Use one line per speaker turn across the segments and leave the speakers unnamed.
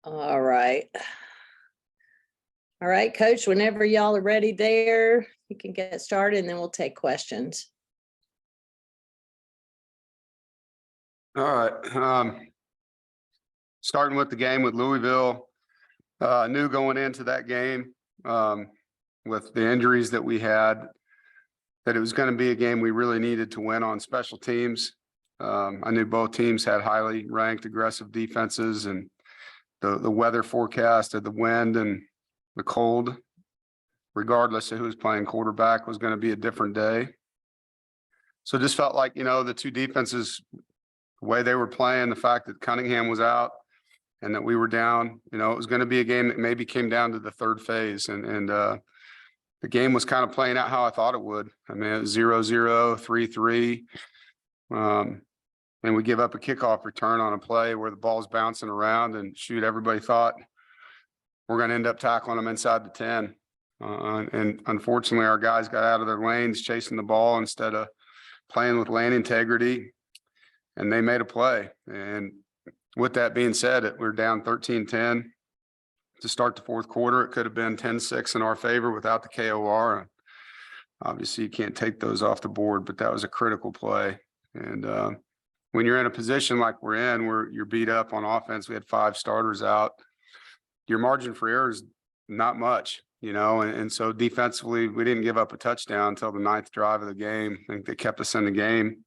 All right. All right, Coach, whenever y'all are ready there, you can get started and then we'll take questions.
All right. Starting with the game with Louisville, knew going into that game with the injuries that we had that it was going to be a game we really needed to win on special teams. I knew both teams had highly ranked aggressive defenses, and the weather forecast of the wind and the cold, regardless of who was playing quarterback, was going to be a different day. So it just felt like, the two defenses, the way they were playing, the fact that Cunningham was out and that we were down, it was going to be a game that maybe came down to the third phase. And the game was kind of playing out how I thought it would. I mean, it was 0-0, 3-3. And we give up a kickoff return on a play where the ball's bouncing around, and everybody thought we're going to end up tackling them inside the 10. And unfortunately, our guys got out of their lanes chasing the ball instead of playing with lane integrity, and they made a play. And with that being said, we're down 13-10 to start the fourth quarter. It could have been 10-6 in our favor without the KOR. Obviously, you can't take those off the board, but that was a critical play. And when you're in a position like we're in, where you're beat up on offense, we had 5 starters out, your margin for error is not much, and so defensively, we didn't give up a touchdown until the 9th drive of the game. I think they kept us in the game,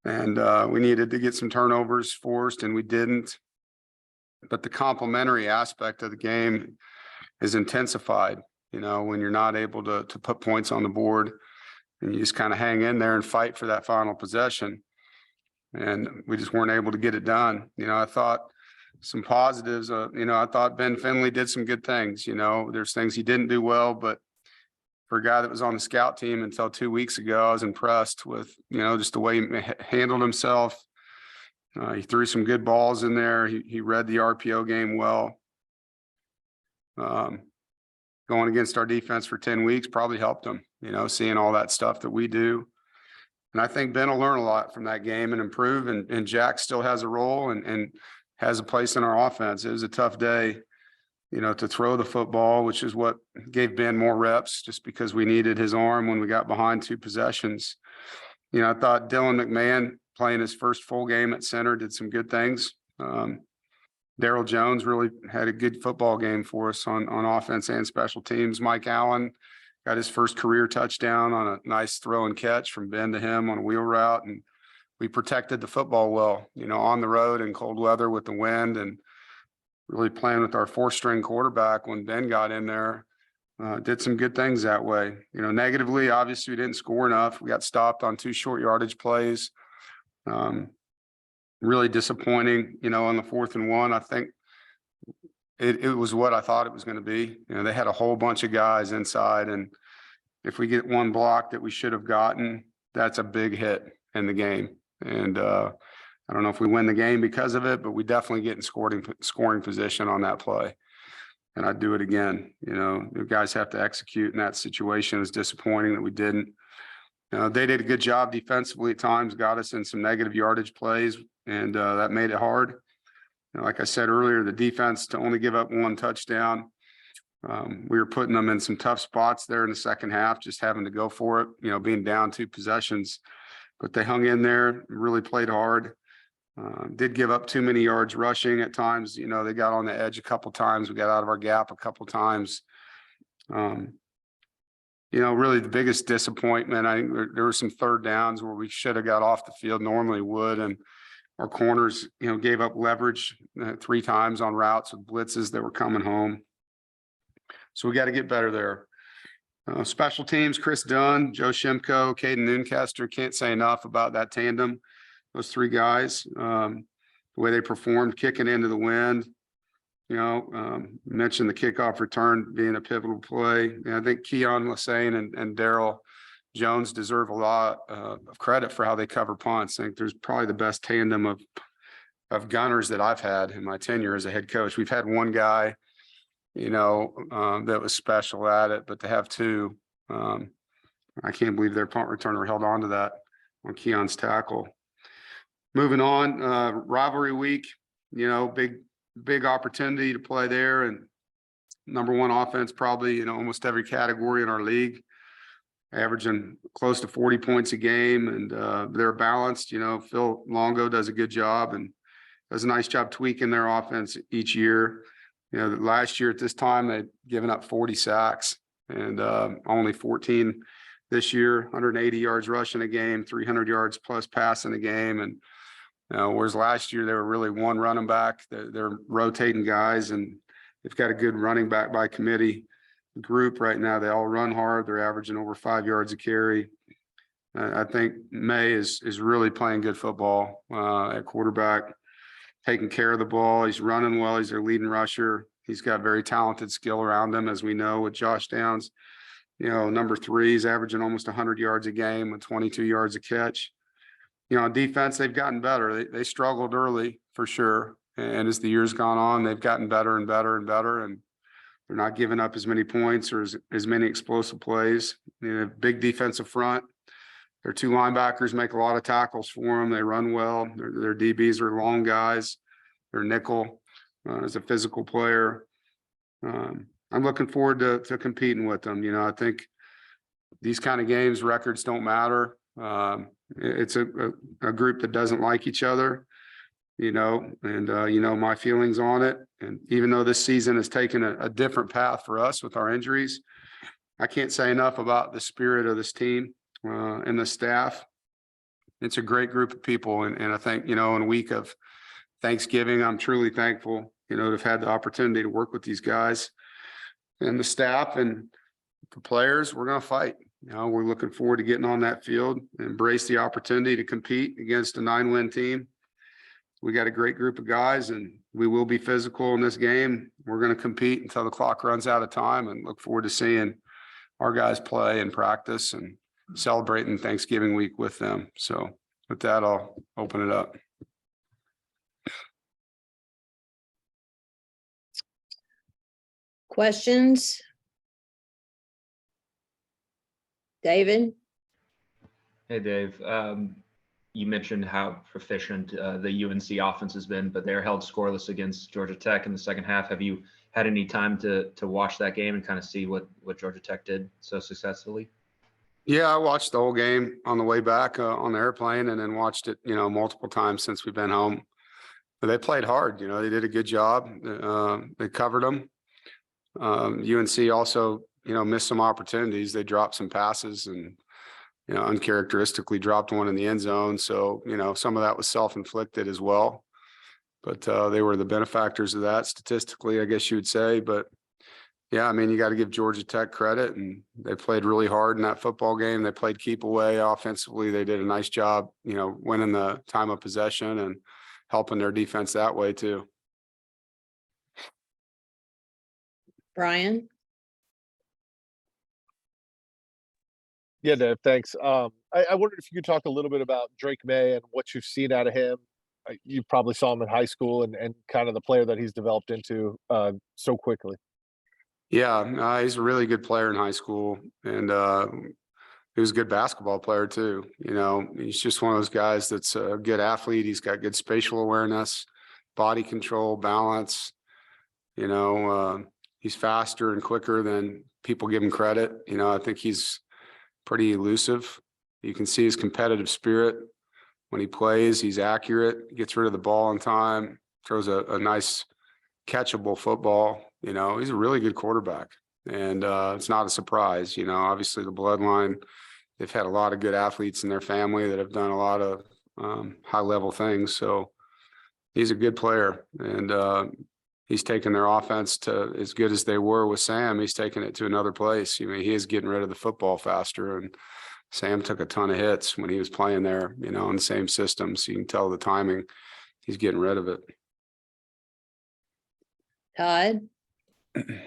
and we needed to get some turnovers forced, and we didn't. But the complementary aspect of the game is intensified, when you're not able to put points on the board, and you just kind of hang in there and fight for that final possession. And we just weren't able to get it done. I thought some positives, I thought Ben Finley did some good things. There's things he didn't do well, but for a guy that was on the scout team until 2 weeks ago, I was impressed with, just the way he handled himself. He threw some good balls in there. He read the RPO game well. Going against our defense for 10 weeks probably helped him, seeing all that stuff that we do. And I think Ben will learn a lot from that game and improve. And Jack still has a role and has a place in our offense. It was a tough day, to throw the football, which is what gave Ben more reps, just because we needed his arm when we got behind 2 possessions. I thought Dylan McMahon, playing his first full game at center, did some good things. Daryl Jones really had a good football game for us on offense and special teams. Mike Allen got his first career touchdown on a nice throw and catch from Ben to him on a wheel route. And we protected the football well, on the road in cold weather with the wind, and really playing with our 4th-string quarterback when Ben got in there. Did some good things that way. Negatively, obviously, we didn't score enough. We got stopped on 2 short yardage plays. Really disappointing, on the 4th and 1. I think it was what I thought it was going to be. They had a whole bunch of guys inside, and if we get one block that we should have gotten, that's a big hit in the game. And I don't know if we win the game because of it, but we definitely get in scoring position on that play. And I'd do it again. The guys have to execute in that situation. It was disappointing that we didn't. They did a good job defensively at times, got us in some negative yardage plays, and that made it hard. Like I said earlier, the defense to only give up 1 touchdown. We were putting them in some tough spots there in the second half, just having to go for it, being down 2 possessions. But they hung in there, really played hard. Did give up too many yards rushing at times. They got on the edge a couple times. We got out of our gap a couple times. Really the biggest disappointment, I think there were some 3rd downs where we should have got off the field, normally would, and our corners, gave up leverage 3 times on routes with blitzes that were coming home. So we got to get better there. Special teams, Chris Dunn, Joe Shimko, Caden Noonkester, can't say enough about that tandem. Those 3 guys, the way they performed, kicking into the wind. Mentioned the kickoff return being a pivotal play. And I think Keon Lassane and Daryl Jones deserve a lot of credit for how they cover punts. I think there's probably the best tandem of gunners that I've had in my tenure as a head coach. We've had one guy, that was special at it, but to have 2, I can't believe their punt returner held on to that on Keon's tackle. Moving on, rivalry week, big big opportunity to play there, and number one offense probably in almost every category in our league, averaging close to 40 points a game, and they're balanced. Phil Longo does a good job and does a nice job tweaking their offense each year. Last year at this time, they'd given up 40 sacks and only 14 this year, 180 yards rushing a game, 300 yards plus passing a game. And whereas last year they were really one running back, they're rotating guys, and they've got a good running back by committee group right now. They all run hard. They're averaging over 5 yards a carry. I think May is really playing good football at quarterback, taking care of the ball. He's running well. He's their leading rusher. He's got very talented skill around him, as we know, with Josh Downs. Number 3 is averaging almost 100 yards a game with 22 yards a catch. On defense, they've gotten better. They struggled early for sure. And as the years gone on, they've gotten better and better and better. And they're not giving up as many points or as many explosive plays. Big defensive front. Their 2 linebackers make a lot of tackles for them. They run well. Their DBs are long guys. Their nickel is a physical player. I'm looking forward to competing with them. I think these kind of games, records don't matter. It's a group that doesn't like each other, and my feelings on it. And even though this season has taken a different path for us with our injuries, I can't say enough about the spirit of this team and the staff. It's a great group of people. And I think, in a week of Thanksgiving, I'm truly thankful, to have had the opportunity to work with these guys and the staff and the players. We're going to fight. We're looking forward to getting on that field, embrace the opportunity to compete against a 9-win team. We got a great group of guys, and we will be physical in this game. We're going to compete until the clock runs out of time, and look forward to seeing our guys play and practice and celebrating Thanksgiving week with them. So with that, I'll open it up.
Questions? David?
Hey, Dave. You mentioned how proficient the UNC offense has been, but they're held scoreless against Georgia Tech in the second half. Have you had any time to watch that game and kind of see what Georgia Tech did so successfully?
Yeah, I watched the whole game on the way back on the airplane, and then watched it, multiple times since we've been home. But they played hard. They did a good job. They covered them. UNC also, missed some opportunities. They dropped some passes and, uncharacteristically dropped one in the end zone. So, some of that was self-inflicted as well. But they were the benefactors of that statistically, I guess you would say. But yeah, you got to give Georgia Tech credit, and they played really hard in that football game. They played keep away offensively. They did a nice job, winning the time of possession and helping their defense that way too.
Brian?
Yeah, Dave, thanks. I wondered if you could talk a little bit about Drake May and what you've seen out of him. You probably saw him in high school and kind of the player that he's developed into so quickly.
Yeah, he's a really good player in high school, and he was a good basketball player too. He's just one of those guys that's a good athlete. He's got good spatial awareness, body control, balance. He's faster and quicker than people give him credit. I think he's pretty elusive. You can see his competitive spirit when he plays. He's accurate, gets rid of the ball on time, throws a nice catchable football. He's a really good quarterback, and it's not a surprise. Obviously the bloodline, they've had a lot of good athletes in their family that have done a lot of high level things. So he's a good player, and he's taken their offense to as good as they were with Sam. He's taken it to another place. He is getting rid of the football faster, and Sam took a ton of hits when he was playing there, in the same system. So you can tell the timing, he's getting rid of it.
Todd?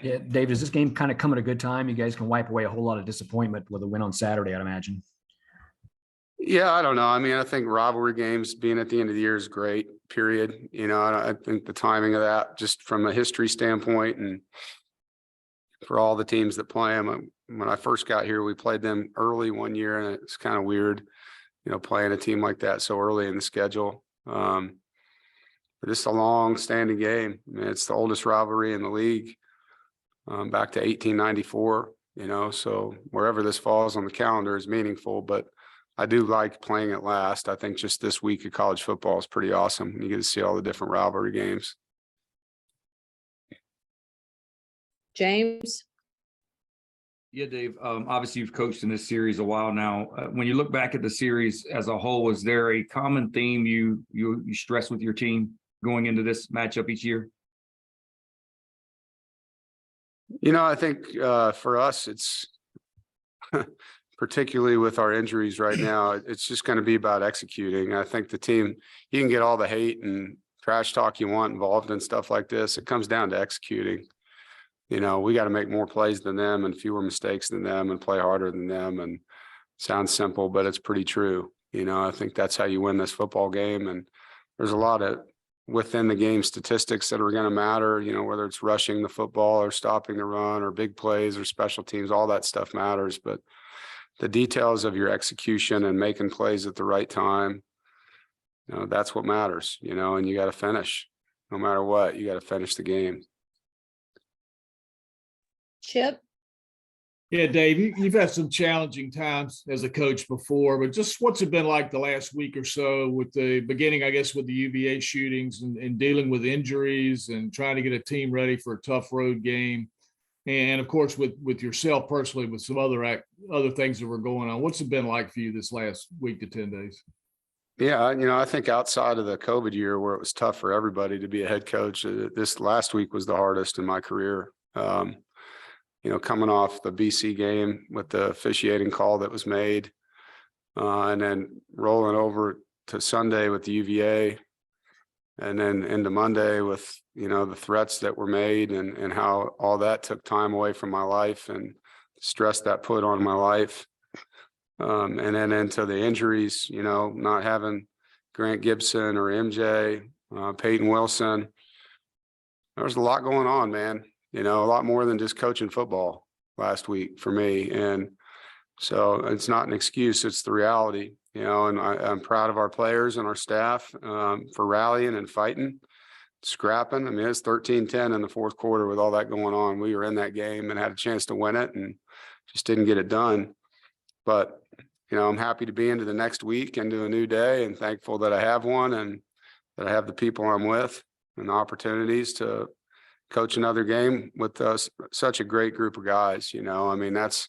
Yeah, Dave, does this game kind of come at a good time? You guys can wipe away a whole lot of disappointment with a win on Saturday, I'd imagine.
Yeah, I don't know. I think rivalry games being at the end of the year is great, period. I think the timing of that, just from a history standpoint, and for all the teams that play them. When I first got here, we played them early one year, and it's kind of weird, playing a team like that so early in the schedule. But it's a long-standing game. I mean, it's the oldest rivalry in the league, back to 1894. So wherever this falls on the calendar is meaningful. But I do like playing it last. I think just this week of college football is pretty awesome. You get to see all the different rivalry games.
James?
Yeah, Dave, obviously you've coached in this series a while now. When you look back at the series as a whole, is there a common theme you stress with your team going into this matchup each year?
I think for us, it's particularly with our injuries right now, it's just going to be about executing. I think the team, you can get all the hate and trash talk you want involved in stuff like this. It comes down to executing. We got to make more plays than them and fewer mistakes than them and play harder than them. And sounds simple, but it's pretty true. I think that's how you win this football game. And there's a lot of within the game statistics that are going to matter, whether it's rushing the football or stopping the run or big plays or special teams, all that stuff matters. But the details of your execution and making plays at the right time, that's what matters, and you got to finish no matter what. You got to finish the game.
Chip?
Yeah, Dave, you've had some challenging times as a coach before, but just what's it been like the last week or so with the beginning, I guess, with the UVA shootings and dealing with injuries and trying to get a team ready for a tough road game? And of course, with yourself personally, with some other things that were going on, what's it been like for you this last week to 10 days?
Yeah, I think outside of the COVID year where it was tough for everybody to be a head coach, this last week was the hardest in my career. Coming off the BC game with the officiating call that was made, and then rolling over to Sunday with the UVA, and then into Monday with, the threats that were made and how all that took time away from my life and stress that put on my life. And then into the injuries, not having Grant Gibson or MJ, Peyton Wilson. There was a lot going on, man. A lot more than just coaching football last week for me. And so it's not an excuse, it's the reality, and I'm proud of our players and our staff for rallying and fighting, scrapping. I mean, it's 13-10 in the fourth quarter with all that going on. We were in that game and had a chance to win it and just didn't get it done. But, I'm happy to be into the next week, into a new day, and thankful that I have one and that I have the people I'm with and the opportunities to coach another game with such a great group of guys. I mean, that's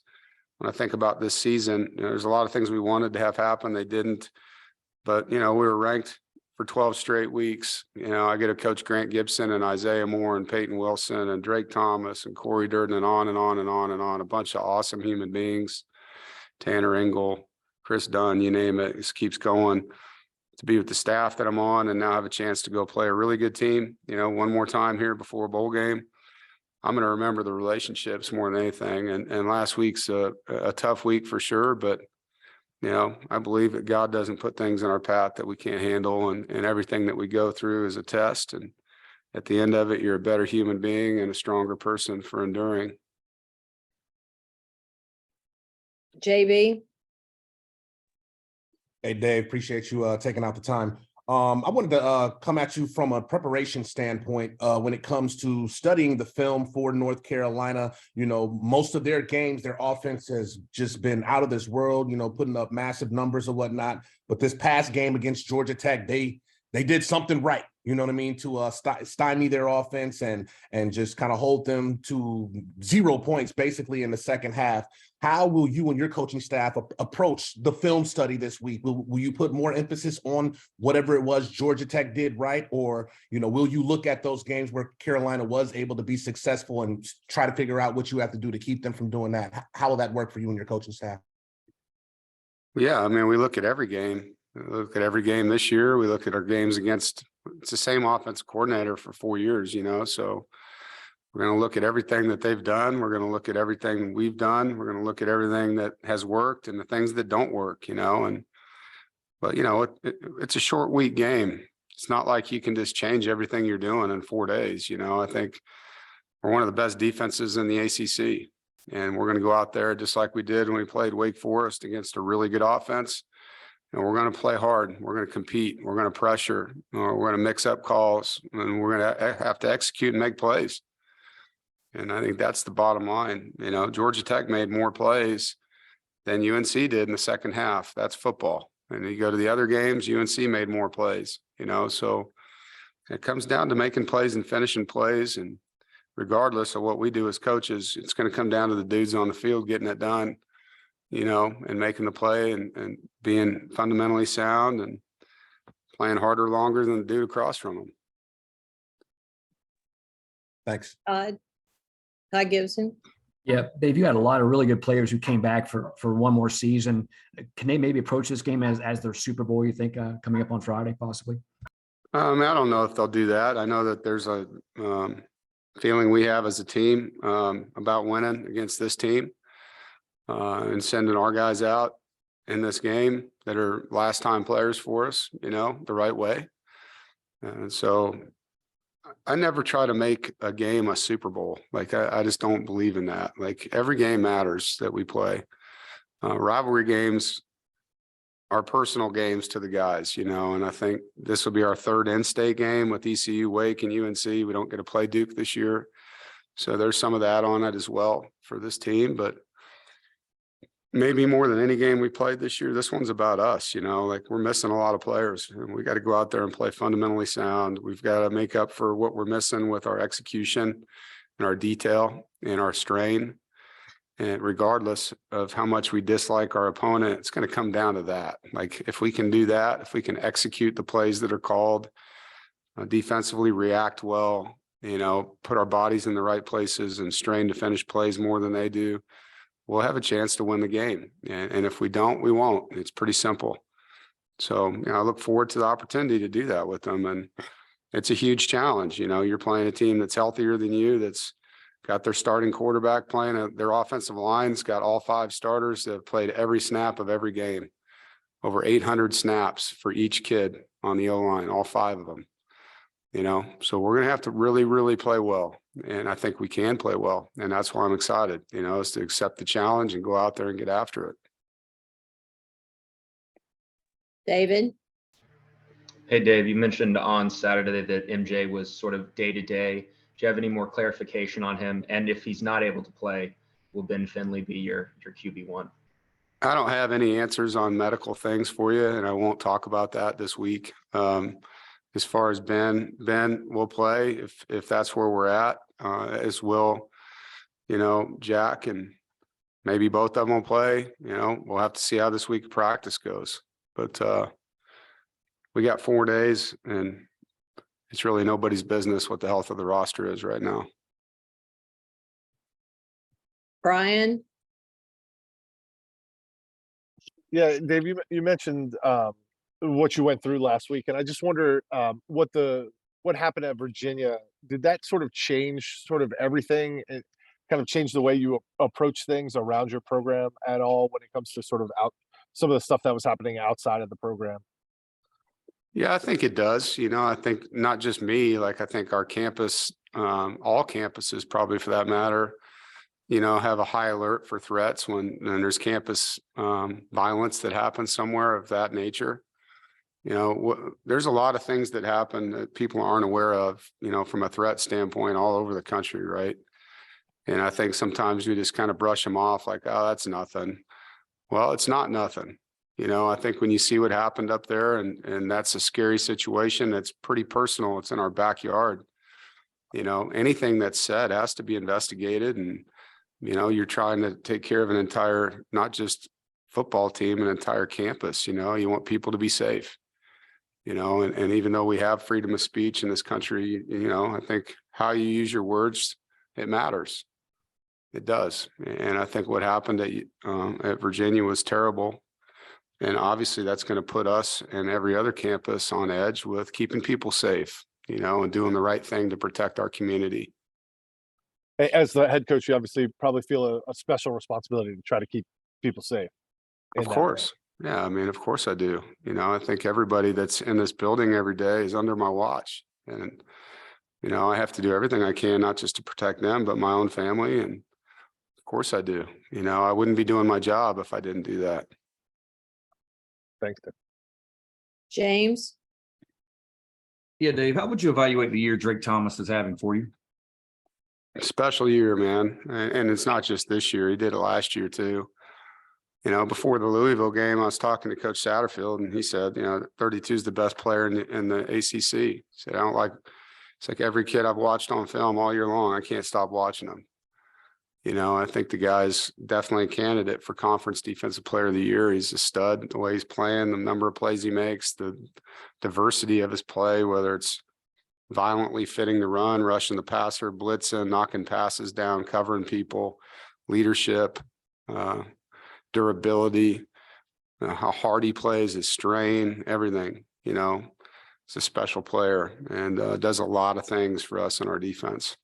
when I think about this season, there's a lot of things we wanted to have happen. They didn't, but we were ranked for 12 straight weeks. I get to coach Grant Gibson and Isaiah Moore and Peyton Wilson and Drake Thomas and Corey Durden and on and on and on and on, a bunch of awesome human beings, Tanner Engel, Chris Dunn, you name it, just keeps going. To be with the staff that I'm on and now have a chance to go play a really good team, one more time here before a bowl game. I'm going to remember the relationships more than anything. And last week's a tough week for sure, but, I believe that God doesn't put things in our path that we can't handle, and everything that we go through is a test. And at the end of it, you're a better human being and a stronger person for enduring.
JB?
Hey, Dave, appreciate you taking out the time. I wanted to come at you from a preparation standpoint when it comes to studying the film for North Carolina. Most of their games, their offense has just been out of this world, putting up massive numbers or whatnot. But this past game against Georgia Tech, they did something right, to stymie their offense and just kind of hold them to 0 points basically in the second half. How will you and your coaching staff approach the film study this week? Will you put more emphasis on whatever it was Georgia Tech did right? Or, will you look at those games where Carolina was able to be successful and try to figure out what you have to do to keep them from doing that? How will that work for you and your coaching staff?
Yeah, I mean, we look at every game. We look at every game this year. We look at our games against, it's the same offensive coordinator for 4 years, so we're going to look at everything that they've done. We're going to look at everything we've done. We're going to look at everything that has worked and the things that don't work, but it's a short week game. It's not like you can just change everything you're doing in 4 days. I think we're one of the best defenses in the ACC, and we're going to go out there just like we did when we played Wake Forest against a really good offense and we're going to play hard. We're going to compete. We're going to pressure. We're going to mix up calls, and we're going to have to execute and make plays. And I think that's the bottom line. You know, Georgia Tech made more plays than UNC did in the second half. That's football. And you go to the other games, UNC made more plays, you know, so it comes down to making plays and finishing plays. And regardless of what we do as coaches, it's going to come down to the dudes on the field getting it done, you know, and making the play and being fundamentally sound and playing harder, longer than the dude across from them.
Thanks.
Todd Gibson.
Yeah, Dave, you had a lot of really good players who came back for one more season. Can they maybe approach this game as their Super Bowl, you think, coming up on Friday, possibly?
I don't know if they'll do that. I know that there's a feeling we have as a team about winning against this team and sending our guys out in this game that are last time players for us, you know, the right way. And so I never try to make a game a Super Bowl. Like, I just don't believe in that. Like, every game matters that we play. Rivalry games are personal games to the guys, you know, and I think this will be our third in-state game with ECU, Wake, and UNC. We don't get to play Duke this year. So there's some of that on it as well for this team. But maybe more than any game we played this year, this one's about us, you know, like, we're missing a lot of players, and we got to go out there and play fundamentally sound. We've got to make up for what we're missing with our execution and our detail and our strain. And regardless of how much we dislike our opponent, it's going to come down to that. Like, if we can do that, if we can execute the plays that are called, defensively react well, you know, put our bodies in the right places and strain to finish plays more than they do, we'll have a chance to win the game. And if we don't, we won't. It's pretty simple. So, you know, I look forward to the opportunity to do that with them. And it's a huge challenge. You know, you're playing a team that's healthier than you, that's got their starting quarterback playing. Their offensive line's got all 5 starters that have played every snap of every game. Over 800 snaps for each kid on the O-line, all 5 of them. You know, so we're going to have to really, really play well. And I think we can play well. And that's why I'm excited, you know, is to accept the challenge and go out there and get after it.
David.
Hey, Dave, you mentioned on Saturday that MJ was sort of day-to-day. Do you have any more clarification on him? And if he's not able to play, will Ben Finley be your QB1? I
don't have any answers on medical things for you, and I won't talk about that this week. As far as Ben will play if that's where we're at, as will, you know, Jack, and maybe both of them will play. You know, we'll have to see how this week of practice goes. But we got 4 days, and it's really nobody's business what the health of the roster is right now.
Brian.
Yeah, Dave, you mentioned what you went through last week, and I just wonder what happened at Virginia. Did that sort of change sort of everything? It kind of changed the way you approach things around your program at all when it comes to sort of some of the stuff that was happening outside of the program?
Yeah, I think it does. You know, I think not just me, like, I think our campus, all campuses probably for that matter, you know, have a high alert for threats when there's campus violence that happens somewhere of that nature. You know, there's a lot of things that happen that people aren't aware of, you know, from a threat standpoint all over the country, right? And I think sometimes we just kind of brush them off like, oh, that's nothing. Well, it's not nothing. You know, I think when you see what happened up there, and that's a scary situation, that's pretty personal. It's in our backyard. You know, anything that's said has to be investigated. And, you know, you're trying to take care of an entire, not just football team, an entire campus. You know, you want people to be safe. You know, and even though we have freedom of speech in this country, you know, I think how you use your words, it matters. It does. And I think what happened at Virginia was terrible. And obviously that's going to put us and every other campus on edge with keeping people safe, you know, and doing the right thing to protect our community.
As the head coach, you obviously probably feel a special responsibility to try to keep people safe.
Of course. Yeah, I mean, of course I do. You know, I think everybody that's in this building every day is under my watch. And, you know, I have to do everything I can, not just to protect them, but my own family. And of course I do. You know, I wouldn't be doing my job if I didn't do that.
Thanks, Dave.
James?
Yeah, Dave, how would you evaluate the year Drake Thomas is having for you?
Special year, man. And it's not just this year. He did it last year too. You know, before the Louisville game, I was talking to Coach Satterfield, and he said, you know, 32 is the best player in the ACC. He said, it's like every kid I've watched on film all year long. I can't stop watching them. You know, I think the guy's definitely a candidate for Conference Defensive Player of the Year. He's a stud, the way he's playing, the number of plays he makes, the diversity of his play, whether it's violently fitting the run, rushing the passer, blitzing, knocking passes down, covering people, leadership, durability, how hard he plays, his strain, everything. You know, he's a special player and does a lot of things for us in our defense.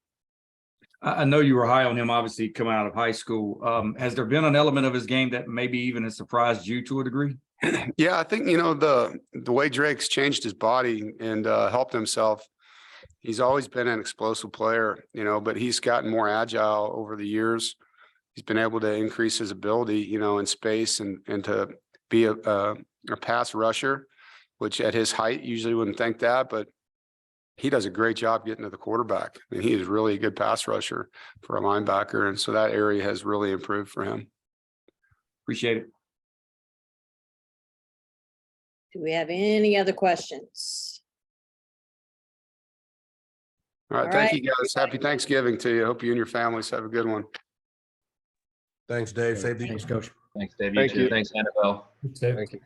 I know you were high on him, obviously, coming out of high school. Has there been an element of his game that maybe even has surprised you to a degree?
Yeah, I think, you know, the way Drake's changed his body and helped himself. He's always been an explosive player, you know, but he's gotten more agile over the years. He's been able to increase his ability, you know, in space and to be a pass rusher, which at his height usually wouldn't think that, but he does a great job getting to the quarterback. I mean, he is really a good pass rusher for a linebacker. And so that area has really improved for him.
Appreciate it.
Do we have any other questions?
All right.
All
Thank
right.
you guys. Happy Thanksgiving to you. Hope you and your families have a good one.
Thanks, Dave. Save the
Thanks, Coach.
Thanks, Dave.
Thank
You too.
you.
Thanks, Annabelle.
Thank you.